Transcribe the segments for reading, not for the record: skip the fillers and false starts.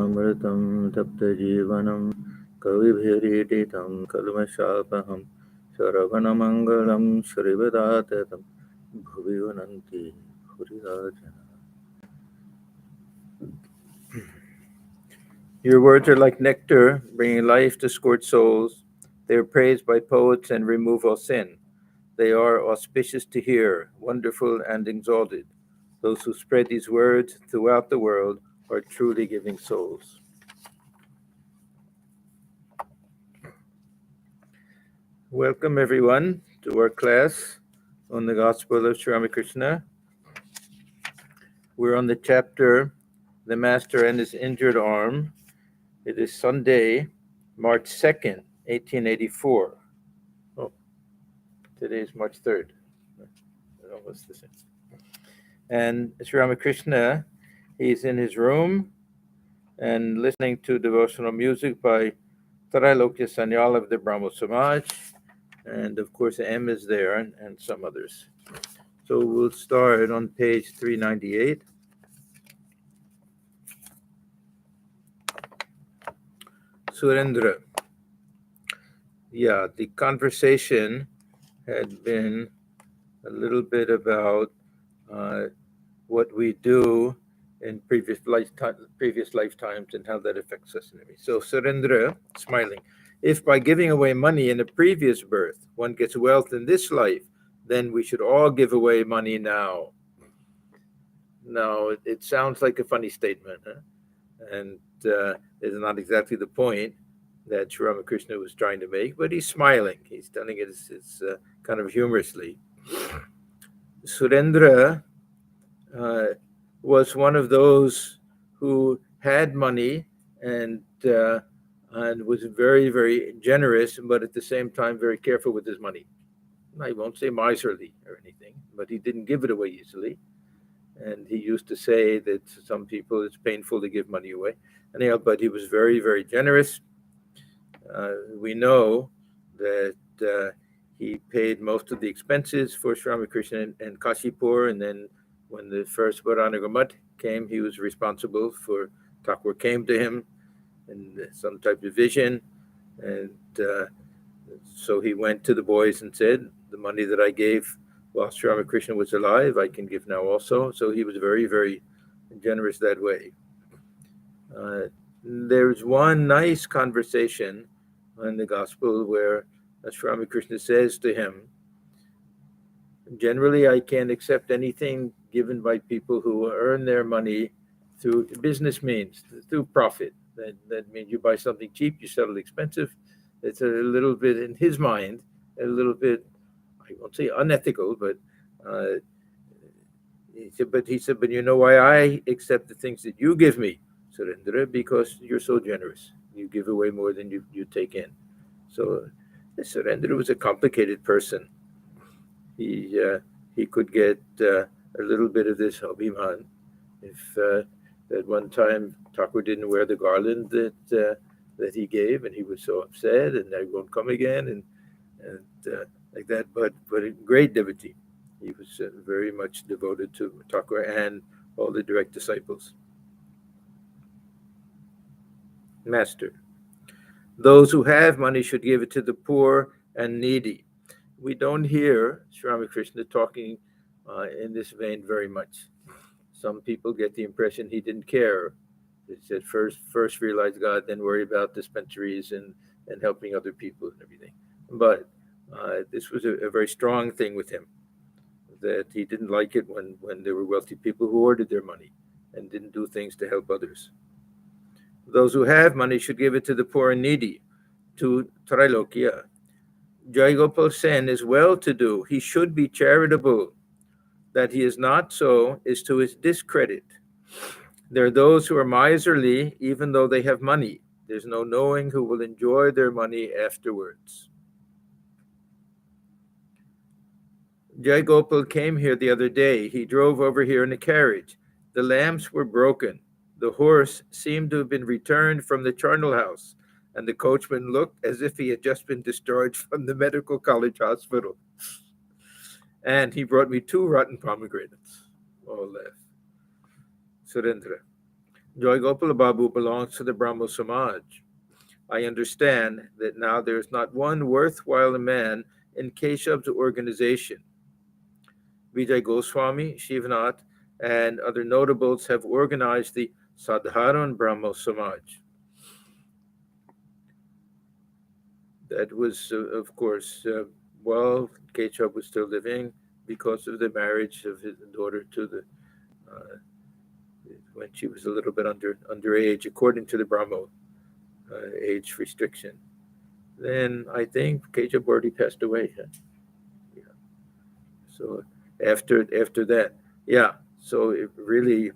Karunamritam taptajivanam kavibhirititam kalmashapaham Sarvanamangalam Shrivadatam Bhuvivananti Hurirajana. Your words are like nectar, bringing life to scorched souls. They are praised by poets and remove all sin. They are auspicious to hear, wonderful and exalted. Those who spread these words throughout the world are truly giving souls. Welcome, everyone, to our class on the Gospel of Sri Ramakrishna. We're on the chapter, The Master and His Injured Arm. It is Sunday, March 2nd, 1884. Oh, today is March 3rd. Almost the same. And Sri Ramakrishna, he's in his room and listening to devotional music by Trailokya Sanyal of the Brahmo Samaj. And of course, M is there and some others. So we'll start on page 398. Surendra. Yeah, the conversation had been a little bit about what we do in previous lifetimes and how that affects us. So Surendra, smiling, if by giving away money in a previous birth one gets wealth in this life, then we should all give away money now. Now, it sounds like a funny statement, huh? And it's not exactly the point that Sri Ramakrishna was trying to make, but he's smiling. He's telling it kind of humorously. Surendra was one of those who had money and was very, very generous, but at the same time very careful with his money. I won't say miserly or anything, but he didn't give it away easily. And he used to say that some people, it's painful to give money away. Anyhow, but he was very, very generous. We know that he paid most of the expenses for Sri Ramakrishna and Kashipur, and then when the first Varanagamut came, he was responsible for, Thakur came to him in some type of vision, and so he went to the boys and said, the money that I gave while Sri Ramakrishna was alive, I can give now also. So he was very, very generous that way. There's one nice conversation in the Gospel where Sri Ramakrishna says to him, generally, I can't accept anything given by people who earn their money through business means, through profit. That means you buy something cheap, you sell it expensive. It's a little bit, in his mind, a little bit, I won't say unethical, but he said, but you know why I accept the things that you give me, Surendra? Because you're so generous. You give away more than you take in. So Surendra was a complicated person. He could get a little bit of this Abhiman. If at one time Thakur didn't wear the garland that he gave, and he was so upset, and I won't come again, and like that. But a great devotee. He was very much devoted to Thakur and all the direct disciples. Master. Those who have money should give it to the poor and needy. We don't hear Sri Ramakrishna talking in this vein very much. Some people get the impression he didn't care. He said first realize God, then worry about dispensaries and helping other people and everything. But this was a very strong thing with him, that he didn't like it when there were wealthy people who hoarded their money and didn't do things to help others. Those who have money should give it to the poor and needy, to Trailokya. Jaygopal Sen is well-to-do. He should be charitable. That he is not so is to his discredit. There are those who are miserly even though they have money. There's no knowing who will enjoy their money afterwards. Jaygopal came here the other day. He drove over here in a carriage. The lamps were broken. The horse seemed to have been returned from the charnel house, and the coachman looked as if he had just been discharged from the medical college hospital. And he brought me 2 rotten pomegranates. All left. Surendra. Jaygopal Babu belongs to the Brahmo Samaj. I understand that now there is not one worthwhile man in Keshav's organization. Vijay Goswami, Shivnath, and other notables have organized the Sadharan Brahmo Samaj. That was, of course, while Keshav was still living, because of the marriage of his daughter to the when she was a little bit underage, according to the Brahmo age restriction. Then I think Keshav already passed away. Huh? Yeah. So after that, yeah. So it really,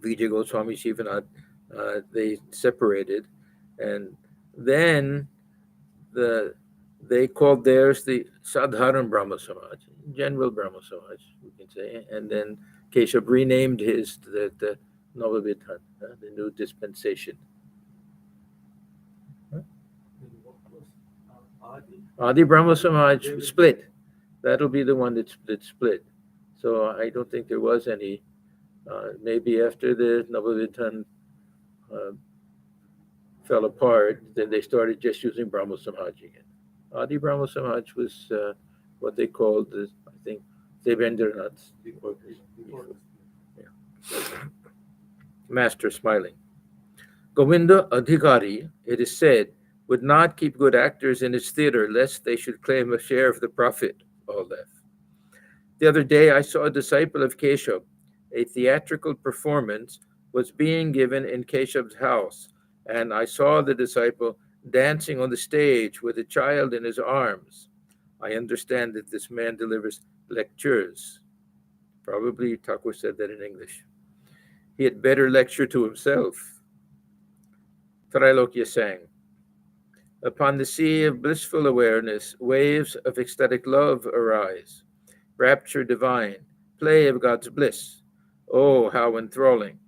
Vijay Goswami Shivanath, they separated, and then they called theirs the Sadharan Brahma Samaj, General Brahma Samaj, we can say, and then Keshav renamed his the Navavidhan, the new dispensation. Adi Brahma Samaj split. That'll be the one that split. So I don't think there was any. Maybe after the Navavidhan fell apart, then they started just using Brahmo Samaj again. Adi Brahmo Samaj was what they called, I think, Devendranath. Yeah. Master smiling. Govinda Adhikari, it is said, would not keep good actors in his theater lest they should claim a share of the profit. All left. The other day I saw a disciple of Keshav. A theatrical performance was being given in Keshav's house, and I saw the disciple dancing on the stage with a child in his arms. I understand that this man delivers lectures. Probably Thakur said that in English. He had better lecture to himself. Trailokya sang. Upon the sea of blissful awareness, waves of ecstatic love arise. Rapture divine, play of God's bliss. Oh, how enthralling.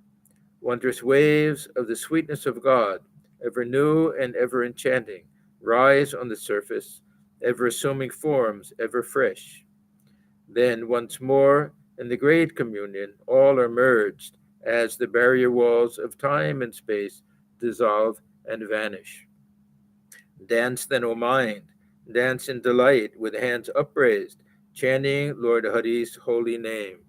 Wondrous waves of the sweetness of God, ever new and ever enchanting, rise on the surface, ever assuming forms ever fresh. Then once more, in the great communion, all are merged as the barrier walls of time and space dissolve and vanish. Dance then, O mind, dance in delight with hands upraised, chanting Lord Hari's holy name.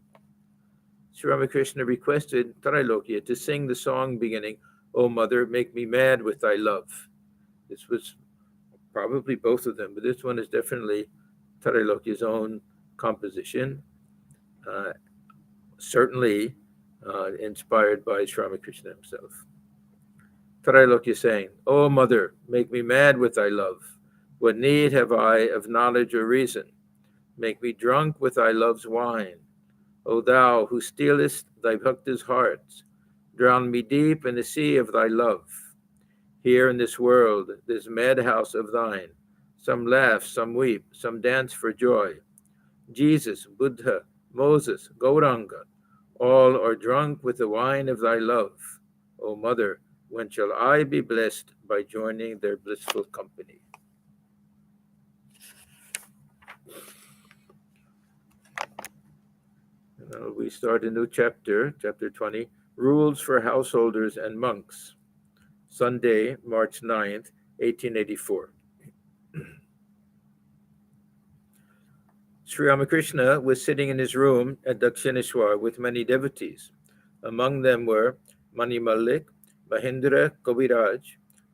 Sri Ramakrishna requested Trailokya to sing the song beginning, O Mother, make me mad with thy love. This was probably both of them, but this one is definitely Trailokya's own composition, certainly inspired by Sri Ramakrishna himself. Trailokya saying, O Mother, make me mad with thy love. What need have I of knowledge or reason? Make me drunk with thy love's wine. O thou who stealest thy bhaktas' hearts, drown me deep in the sea of thy love. Here in this world, this madhouse of thine, some laugh, some weep, some dance for joy. Jesus, Buddha, Moses, Gauranga, all are drunk with the wine of thy love. O Mother, when shall I be blessed by joining their blissful company? We start a new chapter, chapter 20, Rules for Householders and Monks. Sunday, March 9th, 1884. Sri Ramakrishna was sitting in his room at Dakshineshwar with many devotees. Among them were Mani Malik, Mahindra Kaviraj,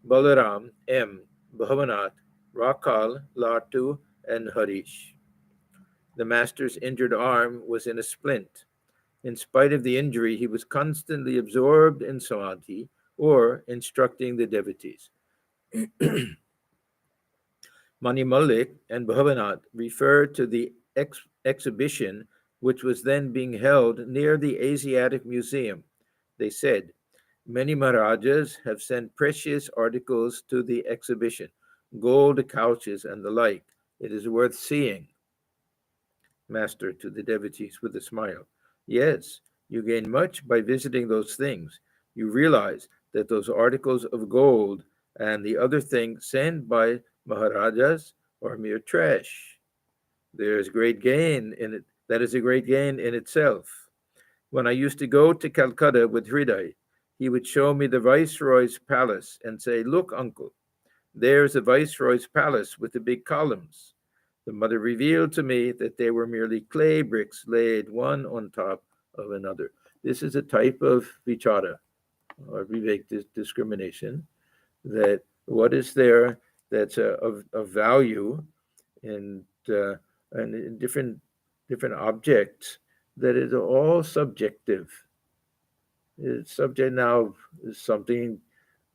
Balaram M, Bhavanath, Rakal, Latu, and Harish. The master's injured arm was in a splint. In spite of the injury, he was constantly absorbed in samadhi or instructing the devotees. Mani Malik and Bhavanath refer to the exhibition which was then being held near the Asiatic Museum. They said, many Maharajas have sent precious articles to the exhibition, gold couches and the like. It is worth seeing. Master to the devotees with a smile. Yes, you gain much by visiting those things. You realize that those articles of gold and the other things sent by Maharajas are mere trash. There is great gain in it. That is a great gain in itself. When I used to go to Calcutta with Hriday, He would show me the viceroy's palace and say, "Look, uncle, there's the viceroy's palace with the big columns." The mother revealed to me that they were merely clay bricks laid one on top of another. This is a type of vichara, or vivek discrimination, that what is there that's of value in, and in different objects, that is all subjective. It's subject now is something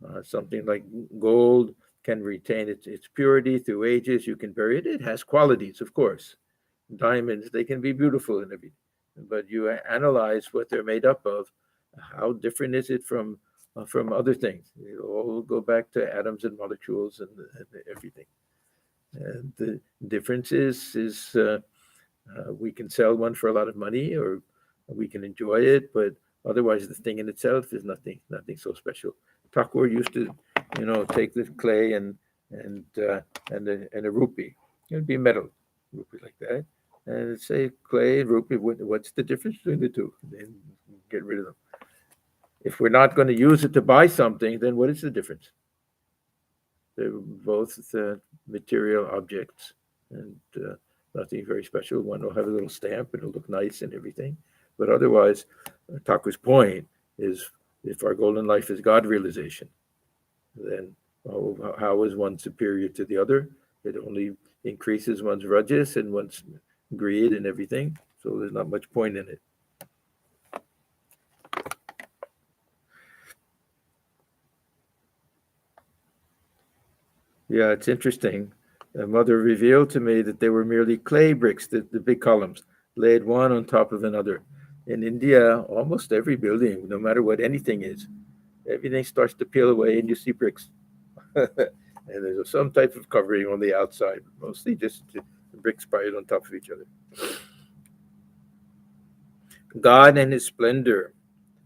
like gold can retain its purity through ages. You can bury it. It has qualities, of course. Diamonds, they can be beautiful and everything, but you analyze what they're made up of. How different is it from other things? It all go back to atoms and molecules and everything. And the difference is we can sell one for a lot of money, or we can enjoy it, but otherwise the thing in itself is nothing so special. Thakur used to, take the clay and a rupee. It would be metal, rupee like that, and say clay and rupee. What's the difference between the two? Then get rid of them. If we're not going to use it to buy something, then what is the difference? They're both material objects, and nothing very special. One will have a little stamp, it'll look nice and everything. But otherwise, Thakur's point is, if our goal in life is God realization, then how is one superior to the other? It only increases one's rajas and one's greed and everything. So there's not much point in it. Yeah, it's interesting. The mother revealed to me that they were merely clay bricks, the big columns, laid one on top of another. In India, almost every building, no matter what anything is, everything starts to peel away and you see bricks. And there's some type of covering on the outside, mostly just bricks piled on top of each other. God and his splendor.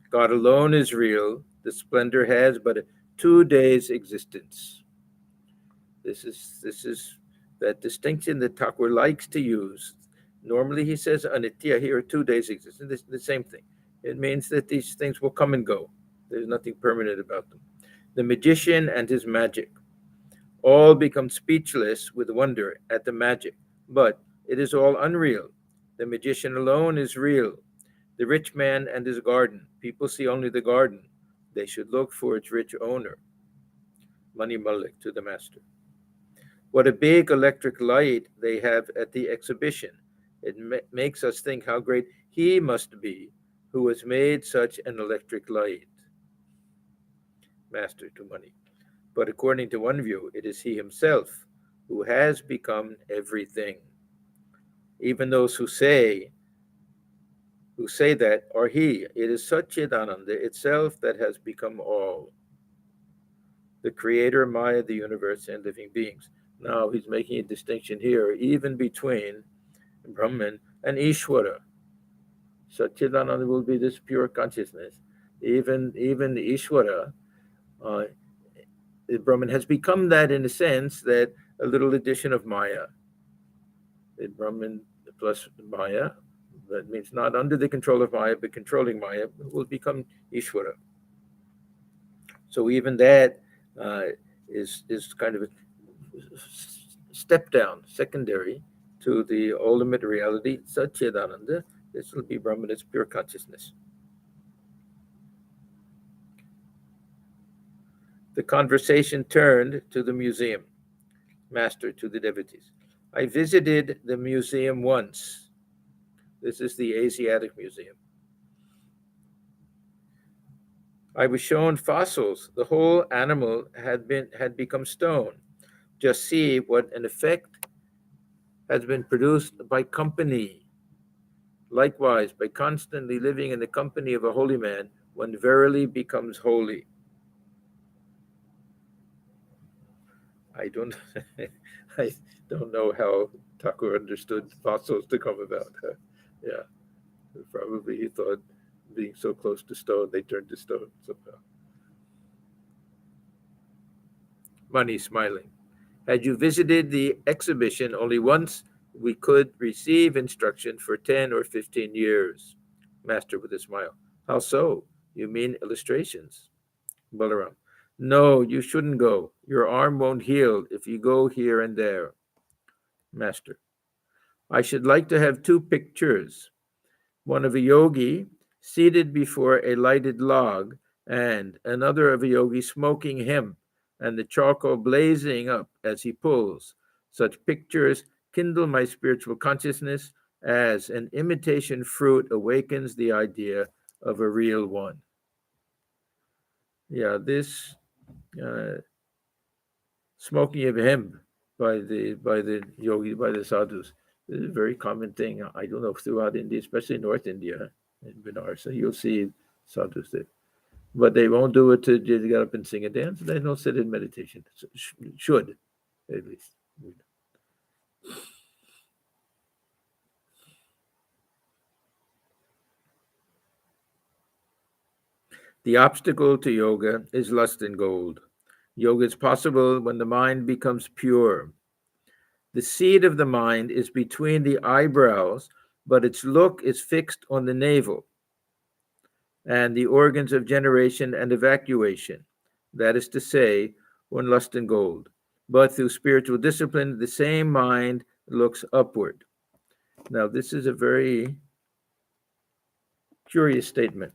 God alone is real. The splendor has but a 2 days existence. This is that distinction that Thakur likes to use. Normally he says anitya, here 2 days existence. It's the same thing. It means that these things will come and go. There's nothing permanent about them. The magician and his magic. All become speechless with wonder at the magic, but it is all unreal. The magician alone is real. The rich man and his garden. People see only the garden. They should look for its rich owner. Mani Malik to the master. What a big electric light they have at the exhibition. It makes us think how great he must be who has made such an electric light. Master to Mani. But according to one view, it is he himself who has become everything. Even those who say that are he. It is Satchidananda itself that has become all. The creator, Maya, the universe, and living beings. Now he's making a distinction here, even between Brahman and Ishvara. Satchidananda will be this pure consciousness. Even Ishvara, Brahman has become that in a sense, that a little addition of Maya. Brahman plus Maya, that means not under the control of Maya, but controlling Maya, will become Ishvara. So even that is kind of a step down, secondary to the ultimate reality, Satchidananda. This will be Brahman as pure consciousness. The conversation turned to the museum. Master to the devotees. I visited the museum once. This is the Asiatic Museum. I was shown fossils. The whole animal had become stone. Just see what an effect has been produced by company. Likewise, by constantly living in the company of a holy man, one verily becomes holy. I don't know how Thakur understood fossils to come about. Yeah, probably he thought being so close to stone, they turned to stone somehow. Mani smiling. Had you visited the exhibition only once, we could receive instruction for 10 or 15 years. Master with a smile. How so? You mean illustrations. Balaram. No, you shouldn't go. Your arm won't heal if you go here and there. Master. I should like to have two pictures, one of a yogi seated before a lighted log, and another of a yogi smoking hemp, and the charcoal blazing up as he pulls. Such pictures kindle my spiritual consciousness as an imitation fruit awakens the idea of a real one. Yeah, this smoking of hemp by the yogi, by the sadhus, this is a very common thing. I don't know, throughout India, especially North India, in Benares, you'll see sadhus there. But they won't do it to just get up and sing and dance. They don't sit in meditation. Should, at least. The obstacle to yoga is lust and gold. Yoga is possible when the mind becomes pure. The seat of the mind is between the eyebrows, but its look is fixed on the navel and the organs of generation and evacuation, that is to say, on lust and gold. But through spiritual discipline, the same mind looks upward. Now, this is a very curious statement.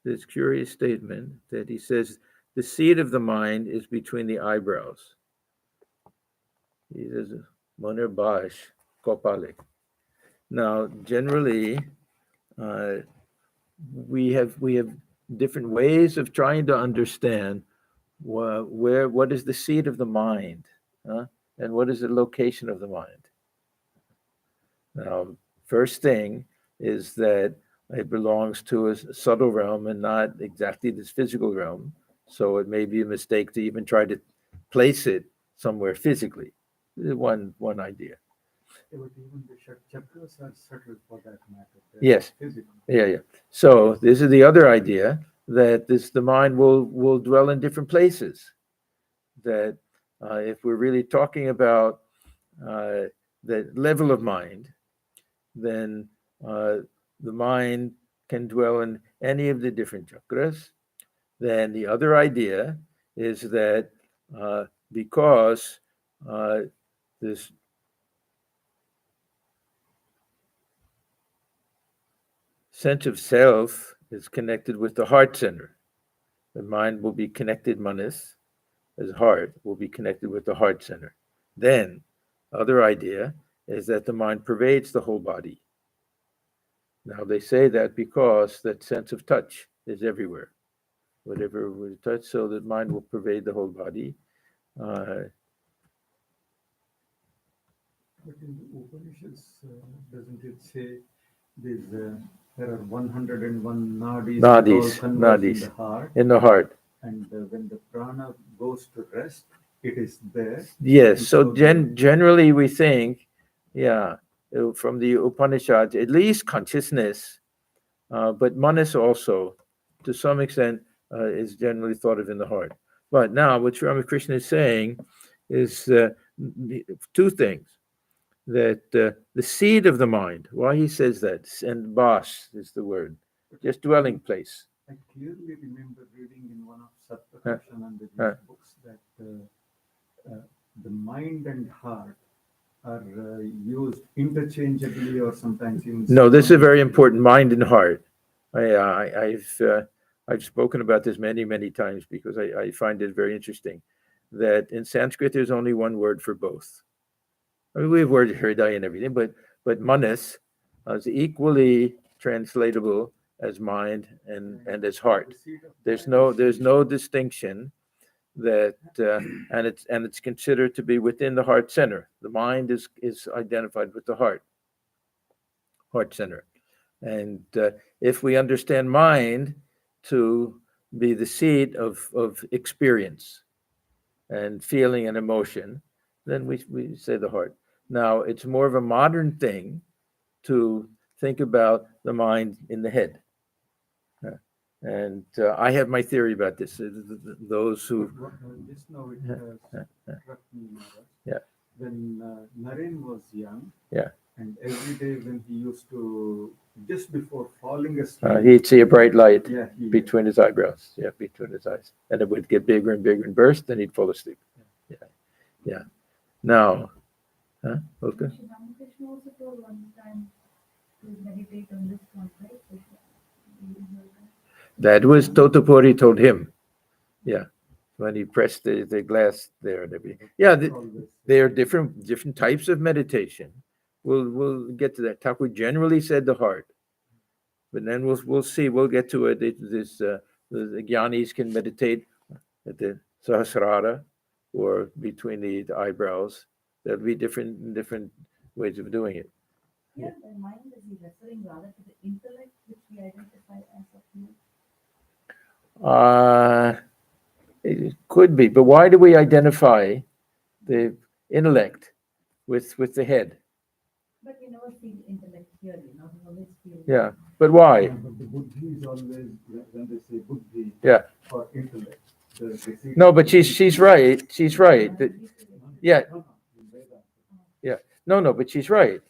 This curious statement that he says, the seat of the mind is between the eyebrows. He says, Maner Bash Kopalik. Now, generally, we have different ways of trying to understand what is the seat of the mind, and what is the location of the mind. Now, first thing is that it belongs to a subtle realm and not exactly this physical realm. So it may be a mistake to even try to place it somewhere physically. One idea. But even the chakras are subtle for that matter. Yes. Physical. Yeah. So this is the other idea, that the mind will dwell in different places. That if we're really talking about the level of mind, then the mind can dwell in any of the different chakras. Then the other idea is that because this sense of self is connected with the heart center, the mind will be connected, manas, as heart, will be connected with the heart center. Then, other idea is that the mind pervades the whole body. Now, they say that because that sense of touch is everywhere. Whatever we touch, so that mind will pervade the whole body. But in the Upanishads, doesn't it say there are 101 nadis in the heart? In the heart. And when the prana goes to rest, it is there. Yes, so generally we think, from the Upanishads, at least consciousness, but manas also, to some extent, is generally thought of in the heart. But now, what Ramakrishna is saying is two things. That the seed of the mind, why he says that, and bas is the word, just dwelling place. I clearly remember reading in one of Atmajnananda's books that the mind and heart are used interchangeably or sometimes even. No, this is very important, mind and heart. I've spoken about this many times because I find it very interesting that in Sanskrit there's only one word for both. I mean, we have words hriday and everything, but manas is equally translatable as mind and as heart. There's no distinction that and it's considered to be within the heart center. The mind is identified with the heart center, and if we understand mind to be the seat of experience and feeling and emotion, then we say the heart. Now, it's more of a modern thing to think about the mind in the head. And I have my theory about this. Those who... Just now it struck me, Maharaj. When Naren was young, And every day when he used to, just before falling asleep, he'd see a bright light yeah, between his eyebrows, between his eyes, and it would get bigger and bigger and burst, and he'd fall asleep. Yeah. Now, okay. Ramakrishna also told one time to meditate on this one, right? That was Totapuri told him. Yeah, when he pressed the glass there and everything. Yeah, there are different types of meditation. We'll get to that. Thakur generally said the heart, but then we'll see. We'll get to it. The Gyanis can meditate at the sahasrara or between the eyebrows. There'll be different ways of doing it. Here, the mind is he referring rather to the intellect, which we identify as a few. It could be, but why do we identify the intellect with the head? But we never feel intellect here, we always feel. Yeah, but why? Yeah, but the buddhi is always, when they say buddhi or intellect. No, but she's right. She's right. Yeah. No, but she's right.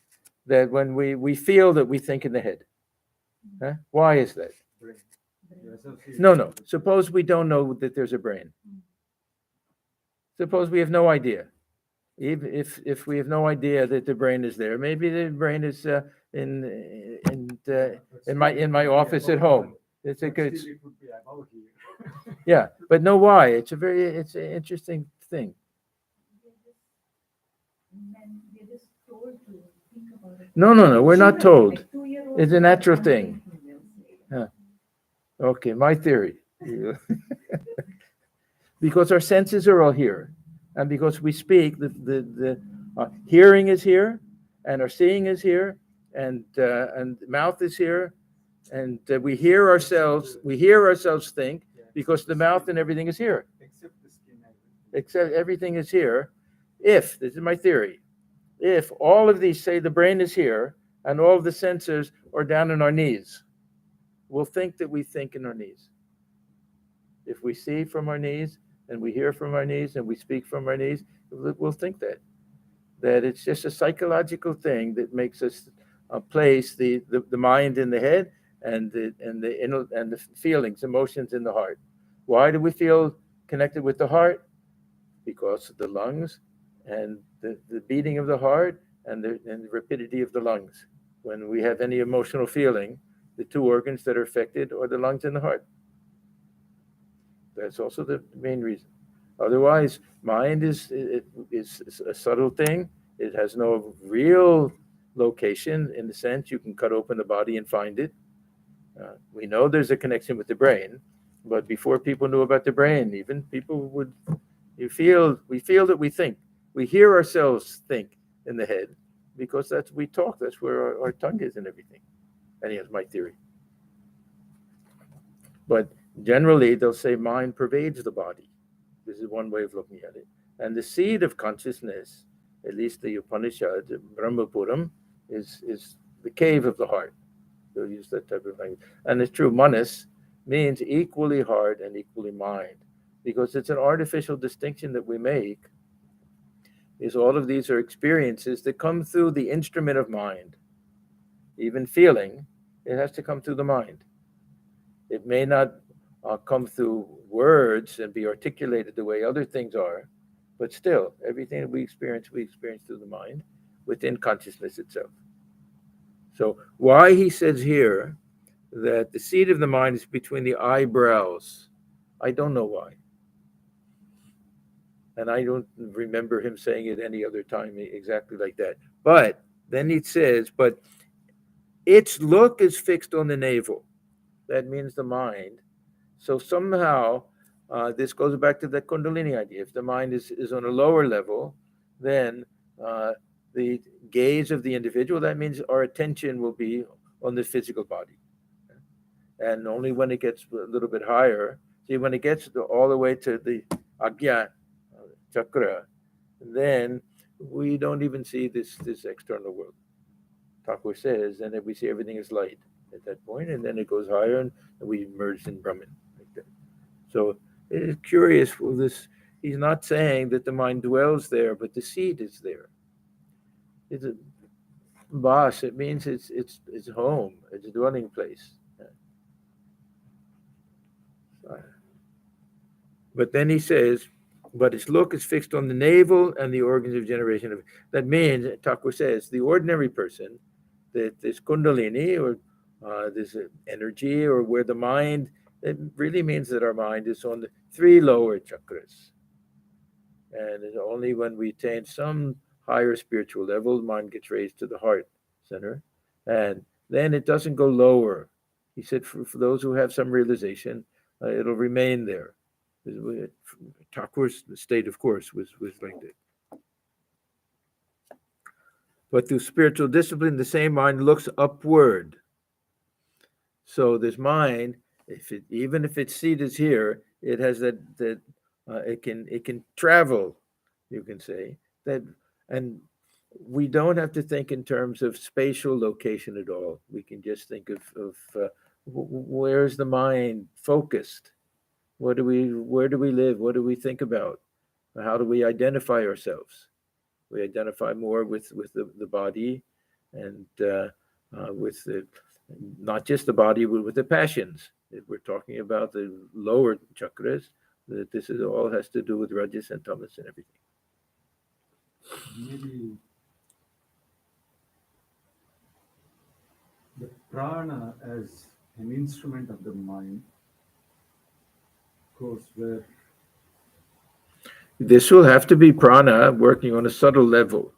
That when we feel that we think in the head. Huh? Why is that? No. Suppose we don't know that there's a brain. Suppose we have no idea. Even if we have no idea that the brain is there, maybe the brain is in my office at home. It's a good. Yeah, but know why? It's an interesting thing. We're just told to think about it. No, we're not told. Like 2-year-olds It's a natural thing. Yeah. Okay, my theory. Because our senses are all here, and because we speak, the hearing is here, and our seeing is here, and mouth is here, and we hear ourselves think because the mouth and everything is here. Except the skin. Except everything is here. If this is my theory, if all of these say the brain is here and all of the senses are down in our knees, we'll think that we think in our knees. If we see from our knees and we hear from our knees and we speak from our knees, we'll think that it's just a psychological thing that makes us place the mind in the head and the feelings, emotions in the heart. Why do we feel connected with the heart? Because of the lungs and the beating of the heart and the rapidity of the lungs. When we have any emotional feeling, the two organs that are affected are the lungs and the heart. That's also the main reason. Otherwise, mind is a subtle thing. It has no real location in the sense you can cut open the body and find it. We know there's a connection with the brain, but before people knew about the brain, even people we feel that we think. We hear ourselves think in the head because we talk. That's where our tongue is and everything. Anyhow, my theory. But generally, they'll say mind pervades the body. This is one way of looking at it. And the seed of consciousness, at least the Upanishad, Brahmapuram, is the cave of the heart. They'll use that type of language. And it's true, manas means equally heart and equally mind, because it's an artificial distinction that we make, is all of these are experiences that come through the instrument of mind. Even feeling, it has to come through the mind. It may not come through words and be articulated the way other things are, but still, everything that we experience through the mind within consciousness itself. So why he says here that the seat of the mind is between the eyebrows, I don't know why. And I don't remember him saying it any other time exactly like that. But then he says, but its look is fixed on the navel. That means the mind. So somehow, this goes back to the Kundalini idea. If the mind is on a lower level, then the gaze of the individual, that means our attention will be on the physical body. And only when it gets a little bit higher, see, when it gets all the way to the Agya chakra, then we don't even see this external world. Thakur says, and then we see everything is light at that point, and then it goes higher, and we merge in Brahman like that. So it is curious for this. He's not saying that the mind dwells there, but the seed is there. Bas, it means it's home, it's a dwelling place. But then he says, but its look is fixed on the navel and the organs of generation. That means, Thakur says, the ordinary person, that this kundalini or this energy or where the mind, it really means that our mind is on the 3 lower chakras. And it's only when we attain some higher spiritual level, the mind gets raised to the heart center. And then it doesn't go lower. He said for those who have some realization, it'll remain there. Thakur's state, of course, was like that. But through spiritual discipline, the same mind looks upward. So this mind, even if its seat is here, it has that it can travel, you can say that, and we don't have to think in terms of spatial location at all. We can just think of where's the mind focused. Where do we live? What do we think about? How do we identify ourselves? We identify more with the body, and with the, not just the body, but with the passions. If we're talking about the lower chakras, that this is all has to do with rajas and tamas and everything. Maybe the prana as an instrument of the mind goes where this will have to be prana working on a subtle level.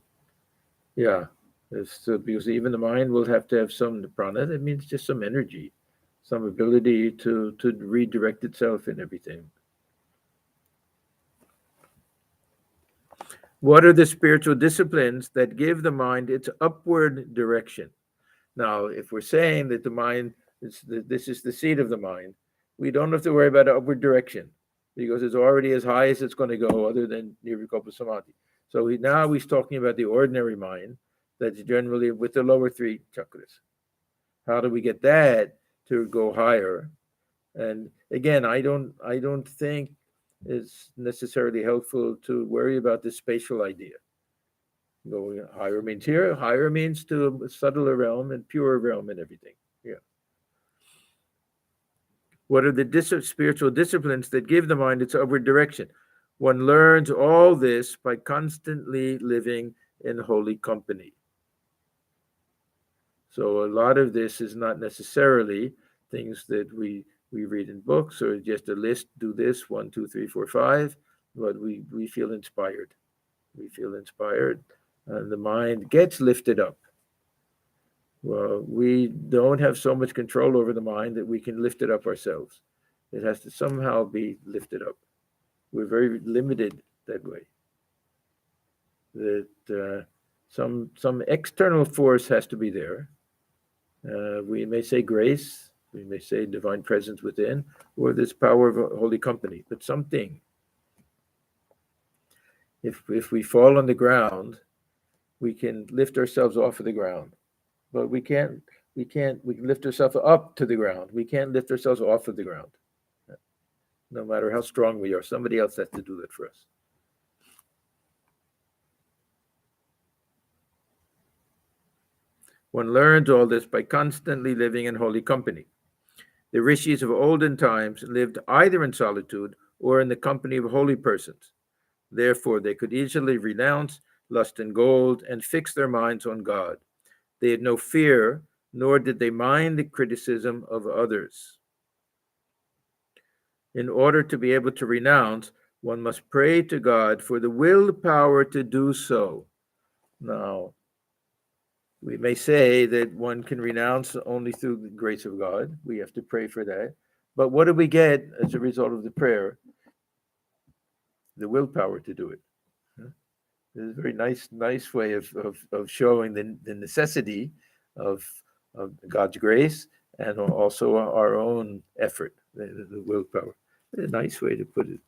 Yeah, because even the mind will have to have some prana. That means just some energy, some ability to redirect itself and everything. What are the spiritual disciplines that give the mind its upward direction? Now, if we're saying that the mind, this is the seat of the mind, we don't have to worry about upward direction because it's already as high as it's going to go, other than Nirvikalpa Samadhi. So now he's talking about the ordinary mind that's generally with the lower 3 chakras. How do we get that to go higher? And again, I don't think it's necessarily helpful to worry about the spatial idea. Going higher means here, higher means to a subtler realm and purer realm and everything. Yeah. What are the spiritual disciplines that give the mind its upward direction? One learns all this by constantly living in holy company. So a lot of this is not necessarily things that we read in books or just a list, do this, 1, 2, 3, 4, 5, but we feel inspired. We feel inspired, and the mind gets lifted up. Well, we don't have so much control over the mind that we can lift it up ourselves. It has to somehow be lifted up. We're very limited that way. That some external force has to be there. We may say grace, we may say divine presence within, or this power of holy company, but something. If we fall on the ground, we can lift ourselves off of the ground, but we can lift ourselves up to the ground. We can't lift ourselves off of the ground. No matter how strong we are, somebody else has to do that for us. One learns all this by constantly living in holy company. The rishis of olden times lived either in solitude or in the company of holy persons. Therefore, they could easily renounce lust and gold and fix their minds on God. They had no fear, nor did they mind the criticism of others. In order to be able to renounce, one must pray to God for the willpower to do so. Now, we may say that one can renounce only through the grace of God. We have to pray for that. But what do we get as a result of the prayer? The willpower to do it. It's a very nice way of showing the necessity of God's grace and also our own effort, the willpower. A nice way to put it.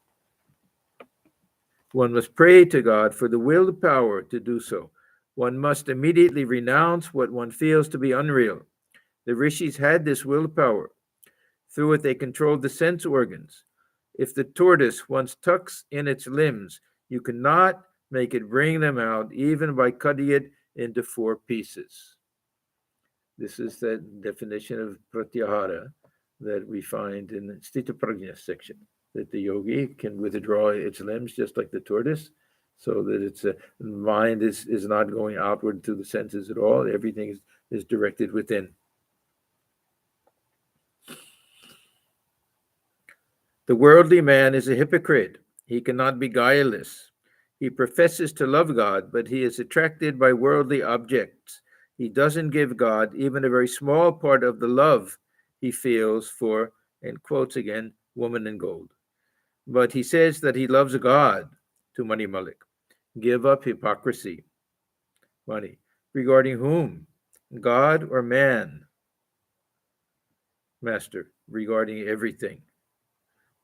One must pray to God for the willpower to do so. One must immediately renounce what one feels to be unreal. The rishis had this willpower. Through it, they controlled the sense organs. If the tortoise once tucks in its limbs, you cannot make it bring them out, even by cutting it into 4 pieces. This is that definition of pratyahara that we find in the Sthita Prajna section, that the yogi can withdraw its limbs just like the tortoise, so that its mind is not going outward to the senses at all. Everything is directed within. The worldly man is a hypocrite. He cannot be guileless. He professes to love God, but he is attracted by worldly objects. He doesn't give God even a very small part of the love he feels for, and quotes again, woman and gold. But he says that he loves God, to Mani Malik. Give up hypocrisy. Mani. Regarding whom? God or man? Master. Regarding everything.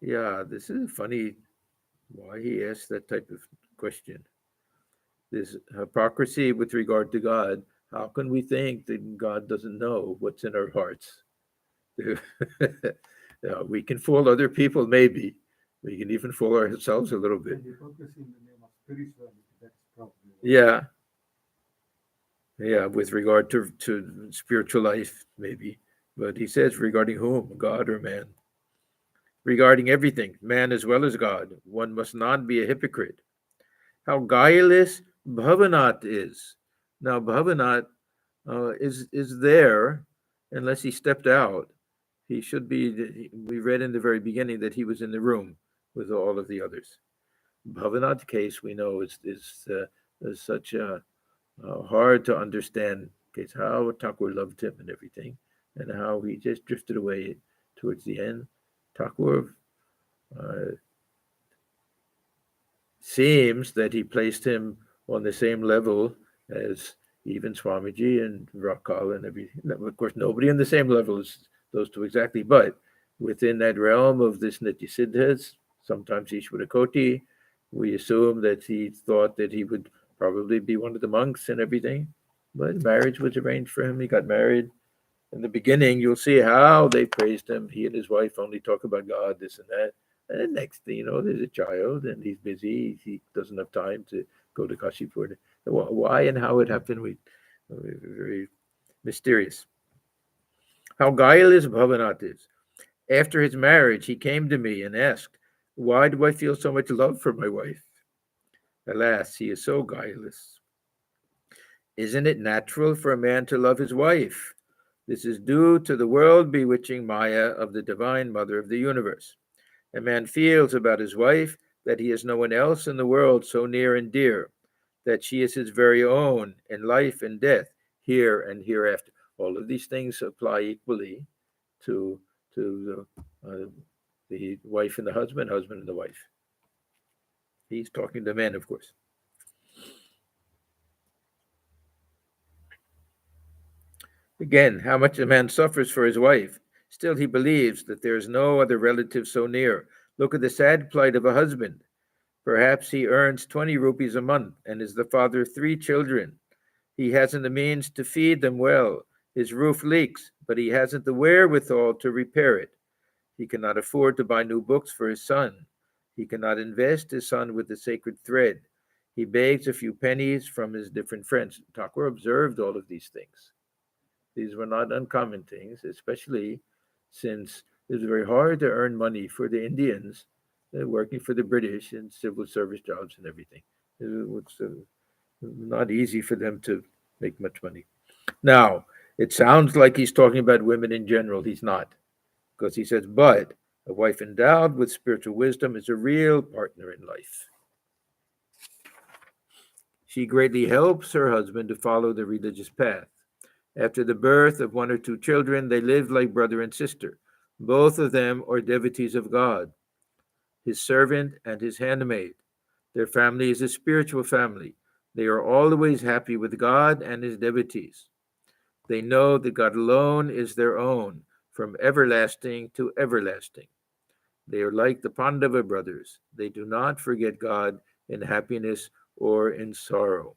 Yeah, this is funny why he asked that type of question. This hypocrisy with regard to God. How can we think that God doesn't know what's in our hearts? We can fool other people, maybe. We can even fool ourselves a little bit. Hypocrisy in the name of spirituality, that's probably. Yeah, with regard to spiritual life, maybe. But he says, regarding whom? God or man? Regarding everything, man as well as God. One must not be a hypocrite. How guileless Bhavanat is. Now, Bhavanat is there unless he stepped out. He should be, we read in the very beginning that he was in the room with all of the others. Bhavanat's case, we know, is such a hard to understand case, how Thakur loved him and everything, and how he just drifted away towards the end. Thakur seems that he placed him on the same level as even Swamiji and Rakal and everything. Of course, nobody on the same level as those two exactly, but within that realm of this Nitya Siddhas, sometimes Ishvara Koti, we assume that he thought that he would probably be one of the monks and everything. But marriage was arranged for him. He got married. In the beginning, you'll see how they praised him. He and his wife only talk about God, this and that. And then next thing you know, there's a child and he's busy. He doesn't have time to go to Kashipur. Why and how it happened, very mysterious. How guileless Bhavanat is. After his marriage, he came to me and asked, why do I feel so much love for my wife? Alas, he is so guileless. Isn't it natural for a man to love his wife? This is due to the world bewitching Maya of the Divine Mother of the universe. A man feels about his wife that he has no one else in the world so near and dear, that she is his very own in life and death, here and hereafter. All of these things apply equally to the wife and the husband and the wife. He's talking to men, of course. Again, how much a man suffers for his wife. Still, he believes that there is no other relative so near. Look at the sad plight of a husband. Perhaps he earns 20 rupees a month and is the father of 3 children. He hasn't the means to feed them well. His roof leaks, but he hasn't the wherewithal to repair it. He cannot afford to buy new books for his son. He cannot invest his son with the sacred thread. He begs a few pennies from his different friends. Thakur observed all of these things. These were not uncommon things, especially since it was very hard to earn money for the Indians working for the British in civil service jobs and everything. It was not easy for them to make much money. Now, it sounds like he's talking about women in general. He's not, because he says, but a wife endowed with spiritual wisdom is a real partner in life. She greatly helps her husband to follow the religious path. After the birth of 1 or 2 children, they live like brother and sister. Both of them are devotees of God, his servant and his handmaid. Their family is a spiritual family. They are always happy with God and his devotees. They know that God alone is their own, from everlasting to everlasting. They are like the Pandava brothers. They do not forget God in happiness or in sorrow.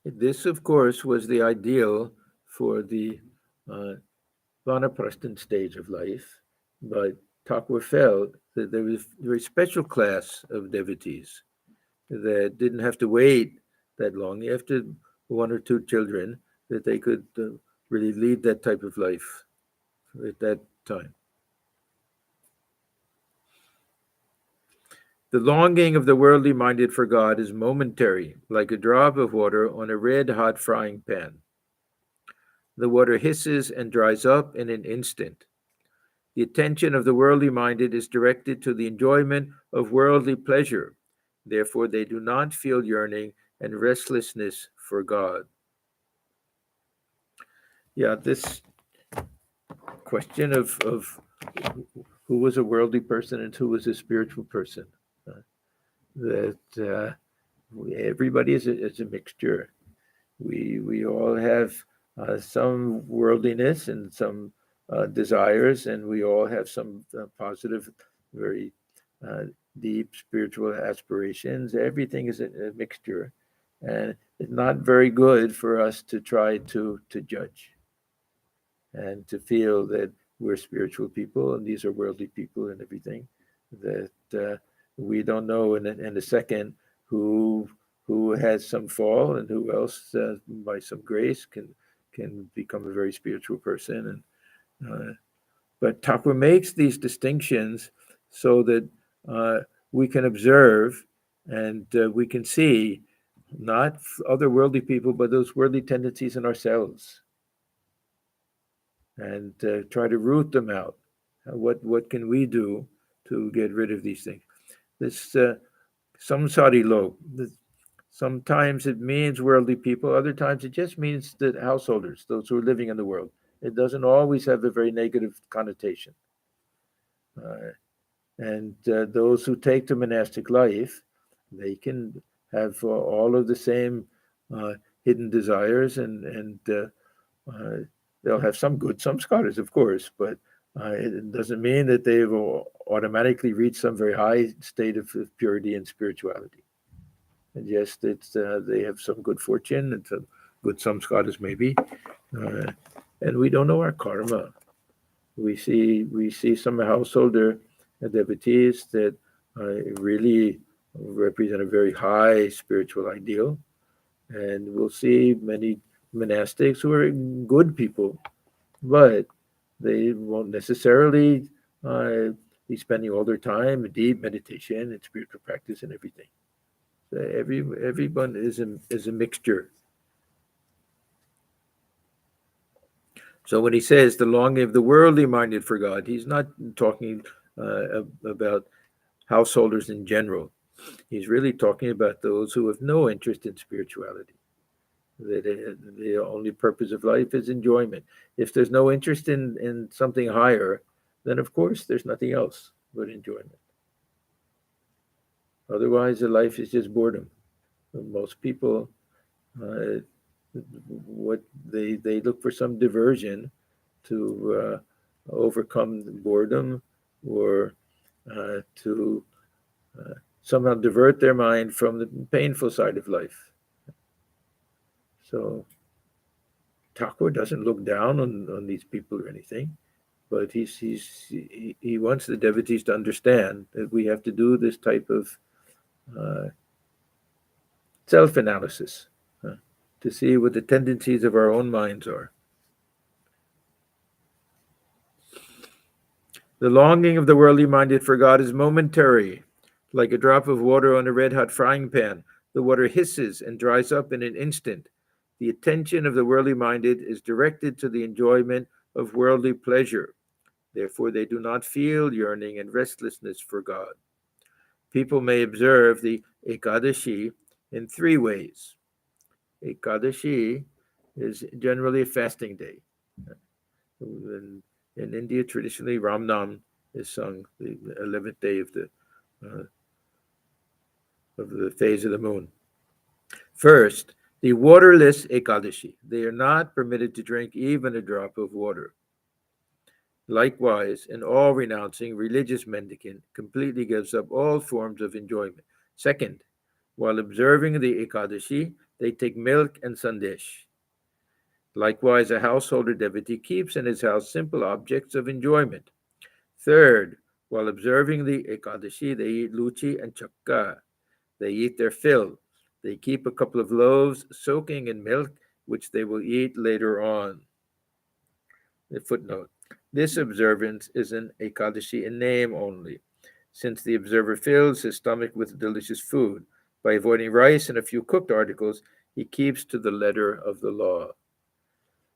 This, of course, was the ideal for the Vanaprasthan stage of life, but Thakur felt that there was a very special class of devotees that didn't have to wait that long. After one or two children, that they could really lead that type of life at that time. The longing of the worldly minded for God is momentary, like a drop of water on a red-hot frying pan. The water hisses and dries up in an instant. The attention of the worldly minded is directed to the enjoyment of worldly pleasure. Therefore, they do not feel yearning and restlessness for God. Yeah, this question of who was a worldly person and who was a spiritual person, that everybody is a mixture. We all have some worldliness and some desires, and we all have some positive, very deep spiritual aspirations. Everything is a mixture, and it's not very good for us to try to judge and to feel that we're spiritual people and these are worldly people and everything. That we don't know in a second who has some fall and who else, by some grace, can become a very spiritual person. And but Thakur makes these distinctions so that we can observe and we can see not other worldly people, but those worldly tendencies in ourselves, and try to root them out. What can we do to get rid of these things? This samsari log. Sometimes it means worldly people. Other times it just means the householders, those who are living in the world. It doesn't always have a very negative connotation. And those who take to monastic life, they can have all of the same hidden desires, and they'll have some good, some scholars, of course, but it doesn't mean that they will automatically reach some very high state of purity and spirituality. And yes, it's they have some good fortune and some good samskaras maybe, and we don't know our karma. We see some householder devotees that really represent a very high spiritual ideal, and we'll see many monastics who are good people, but they won't necessarily be spending all their time in deep meditation and spiritual practice and everything. So everyone is a mixture. So when he says the longing of the worldly minded for God, he's not talking about householders in general. He's really talking about those who have no interest in spirituality. That the only purpose of life is enjoyment. If there's no interest in something higher, then of course there's nothing else but enjoyment. Otherwise, the life is just boredom. Most people, what they look for some diversion to overcome boredom, or to somehow divert their mind from the painful side of life. So Thakur doesn't look down on these people or anything, but he wants the devotees to understand that we have to do this type of self-analysis to see what the tendencies of our own minds are. The longing of the worldly minded for God is momentary, like a drop of water on a red-hot frying pan. The water hisses and dries up in an instant. The attention of the worldly minded is directed to the enjoyment of worldly pleasure. Therefore, they do not feel yearning and restlessness for God. People may observe the Ekadashi in three ways. Ekadashi is generally a fasting day. In India, traditionally, Ram Nam is sung the 11th day of the phase of the moon. First, the waterless Ekadashi. They are not permitted to drink even a drop of water. Likewise, an all-renouncing religious mendicant completely gives up all forms of enjoyment. Second, while observing the Ekadashi, they take milk and sandesh. Likewise, a householder devotee keeps in his house simple objects of enjoyment. Third, while observing the Ekadashi, they eat luchi and chakka. They eat their fill. They keep a couple of loaves soaking in milk, which they will eat later on. The footnote. This observance is an Ekadashi in name only, since the observer fills his stomach with delicious food. By avoiding rice and a few cooked articles, he keeps to the letter of the law.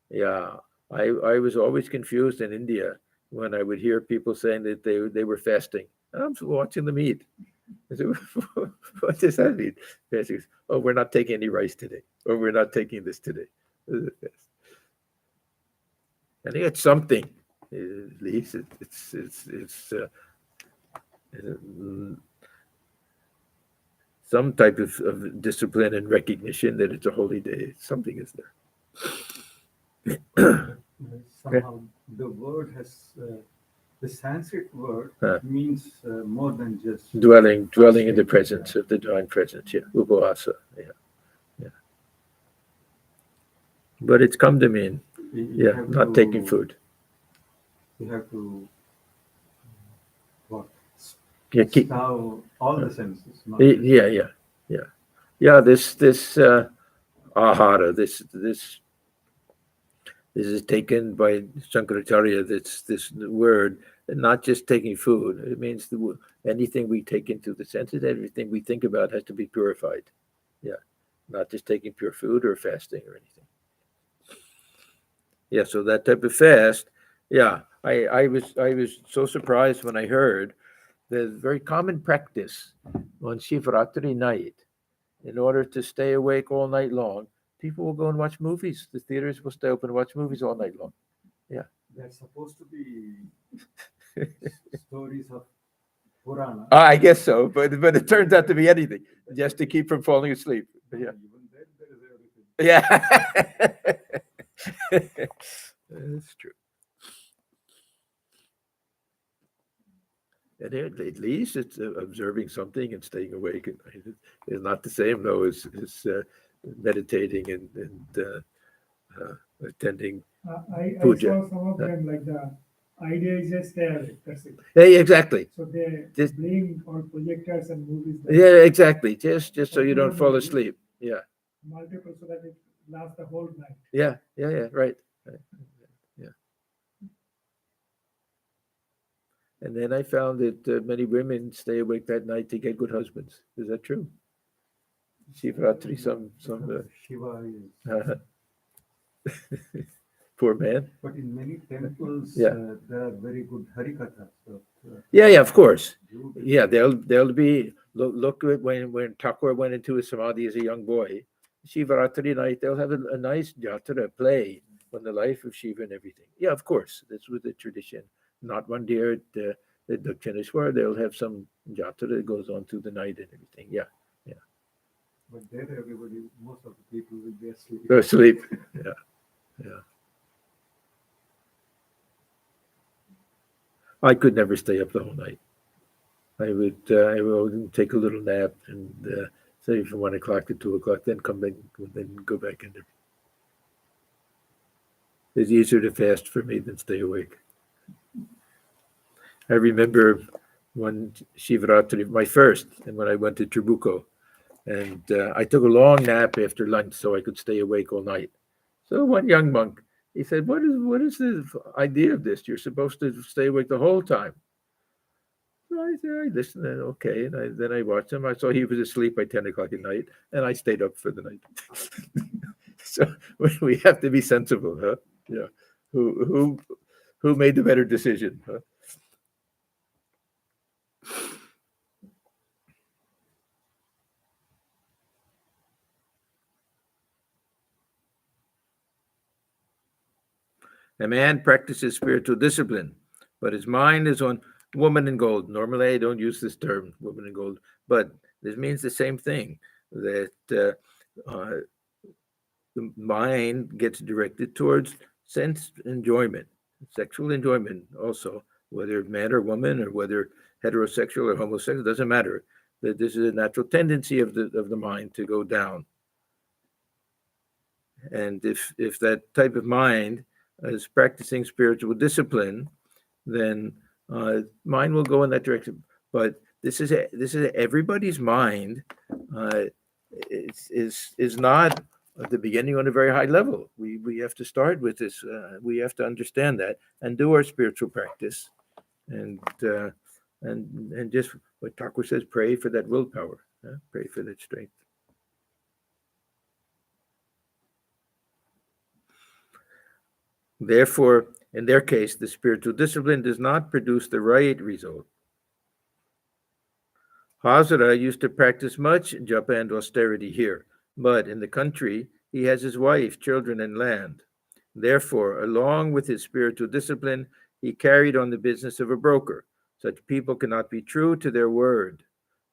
Yeah, I was always confused in India when I would hear people saying that they were fasting. I'm watching them eat. I said, what does that mean? Fasting. Oh, we're not taking any rice today, or we're not taking this today. I think it's something. At least it's some type of discipline and recognition that it's a holy day. Something is there. Somehow the word has the Sanskrit word means more than just dwelling in the presence of the divine presence. Yeah, upavasa. Yeah. But it's come to mean, not taking food. You have to what? Keep Starve all the senses. Yeah. This ahara. This is taken by Shankaracharya. This word, not just taking food. It means anything we take into the senses, everything we think about has to be purified. Yeah, not just taking pure food or fasting or anything. Yeah, so that type of fast. Yeah, I was so surprised when I heard the very common practice on Shivaratri night. In order to stay awake all night long, people will go and watch movies. The theaters will stay open and watch movies all night long. Yeah. They're supposed to be stories of Purana. I guess so, but it turns out to be anything, just to keep from falling asleep. Yeah. Even there is everything. Yeah. That's true. And at least it's observing something and staying awake. It's not the same, though, as meditating and attending I puja. saw some of them like the idea is just there. That's it. Yeah, exactly. So they Just- bring on projectors and movies. Yeah, exactly. Just so you don't fall asleep. Yeah. Multiple so that it lasts the whole night. Yeah. Right. Yeah. And then I found that many women stay awake that night to get good husbands. Is that true? Shivaratri, some Shiva is. poor man. But in many temples, Yeah. there are very good harikathas. So, Yeah, of course. you- Yeah, there'll be look at when Thakur went into his samadhi as a young boy. Shivaratri night, they'll have a nice jatra play on the life of Shiva and everything. Yeah, of course, that's with the tradition. Not one day at the Dakshineshwar, they'll have some jatra that goes on through the night and everything. Yeah, But there, everybody, most of the people will be asleep. go sleep. Yeah. I could never stay up the whole night. I would take a little nap and say from 1 o'clock to 2 o'clock, then come back, then go back in there. It's easier to fast for me than stay awake. I remember one Shivaratri, my first, and when I went to Trabuco, and I took a long nap after lunch so I could stay awake all night. So one young monk, he said, "What is the idea of this? You're supposed to stay awake the whole time." So I said, I listened, and okay, and then I watched him. I saw he was asleep by 10 o'clock at night, and I stayed up for the night. So we have to be sensible, huh? Yeah. Who made the better decision? Huh? A man practices spiritual discipline, but his mind is on woman in gold. Normally, I don't use this term, woman in gold, but this means the same thing, that the mind gets directed towards sense enjoyment, sexual enjoyment also, whether man or woman or whether heterosexual or homosexual, doesn't matter. That this is a natural tendency of the mind to go down. And if that type of mind is practicing spiritual discipline, then mind will go in that direction. But this is everybody's mind is not at the beginning on a very high level. We have to start with this. We have to understand that and do our spiritual practice, and just what Thakur says, pray for that willpower, pray for that strength. Therefore, in their case, the spiritual discipline does not produce the right result. Hazara used to practice much japa and austerity here, but in the country, he has his wife, children, and land. Therefore, along with his spiritual discipline, he carried on the business of a broker. Such people cannot be true to their word.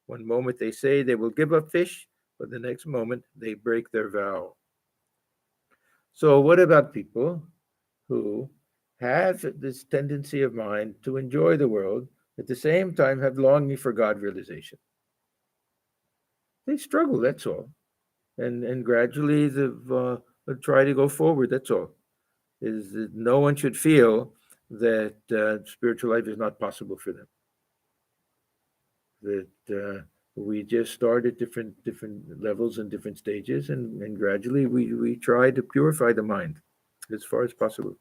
One moment they say they will give up fish, but the next moment they break their vow. So what about people who have this tendency of mind to enjoy the world, at the same time have longing for God realization? They struggle, that's all. And gradually they'll try to go forward, that's all. Is that no one should feel that spiritual life is not possible for them. That we just start at different levels and different stages, and gradually we try to purify the mind as far as possible.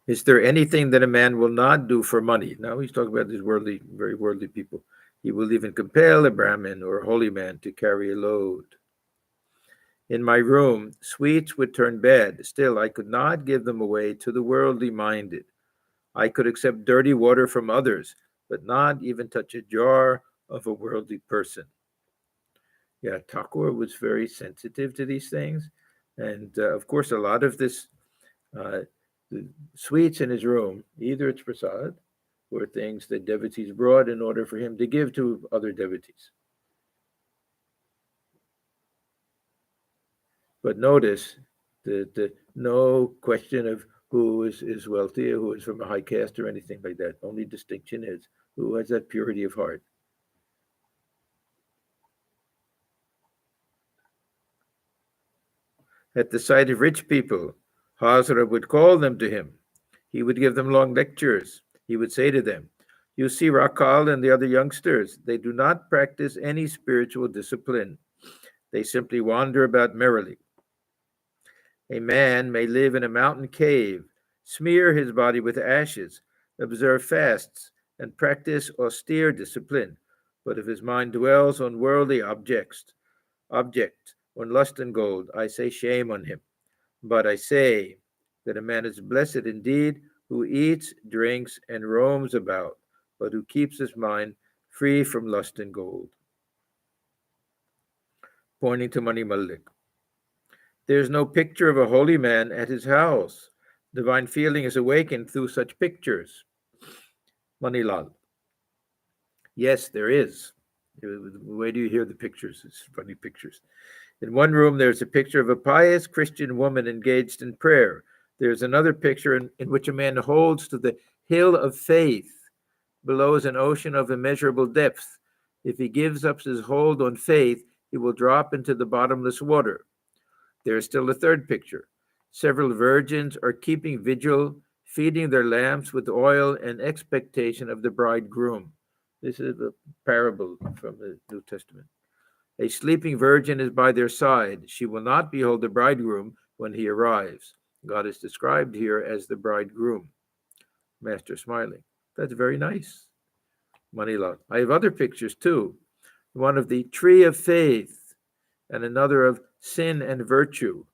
Is there anything that a man will not do for money? Now he's talking about these worldly, very worldly people. He will even compel a Brahmin or a holy man to carry a load. In my room, sweets would turn bad. Still, I could not give them away to the worldly minded. I could accept dirty water from others, but not even touch a jar of a worldly person. Yeah, Thakur was very sensitive to these things. And of course, a lot of this, the sweets in his room, either it's prasad or things that devotees brought in order for him to give to other devotees. But notice that no question of who is wealthy or who is from a high caste or anything like that. Only distinction is who has that purity of heart. At the sight of rich people, Hazara would call them to him. He would give them long lectures. He would say to them, "You see Rakal and the other youngsters, they do not practice any spiritual discipline. They simply wander about merrily. A man may live in a mountain cave, smear his body with ashes, observe fasts, and practice austere discipline. But if his mind dwells on worldly objects, on lust and gold, I say shame on him. But I say that a man is blessed indeed who eats, drinks, and roams about, but who keeps his mind free from lust and gold." Pointing to Mani Mallik. There is no picture of a holy man at his house. Divine feeling is awakened through such pictures. Manilal. Yes, there is. Where do you hear the pictures? It's funny pictures. In one room, there's a picture of a pious Christian woman engaged in prayer. There's another picture in which a man holds to the hill of faith. Below is an ocean of immeasurable depth. If he gives up his hold on faith, he will drop into the bottomless water. There is still a third picture. Several virgins are keeping vigil, feeding their lamps with oil in expectation of the bridegroom. This is a parable from the New Testament. A sleeping virgin is by their side. She will not behold the bridegroom when he arrives. God is described here as the bridegroom. Master smiling. That's very nice. Manila. I have other pictures too. One of the tree of faith and another of sin and virtue.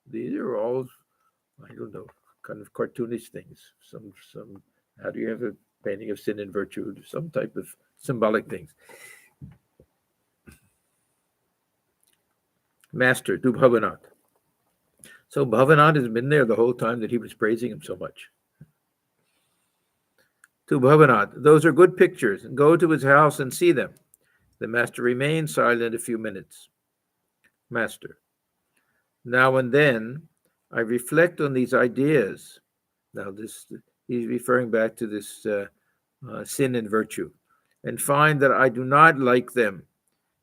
These are all, I don't know, kind of cartoonish things. Some. How do you have a painting of sin and virtue? Some type of symbolic things. Master, to Bhavanath. So Bhavanath has been there the whole time that he was praising him so much. To Bhavanath, those are good pictures. Go to his house and see them. The master remained silent a few minutes. Master, now and then I reflect on these ideas. Now he's referring back to this sin and virtue, and find that I do not like them.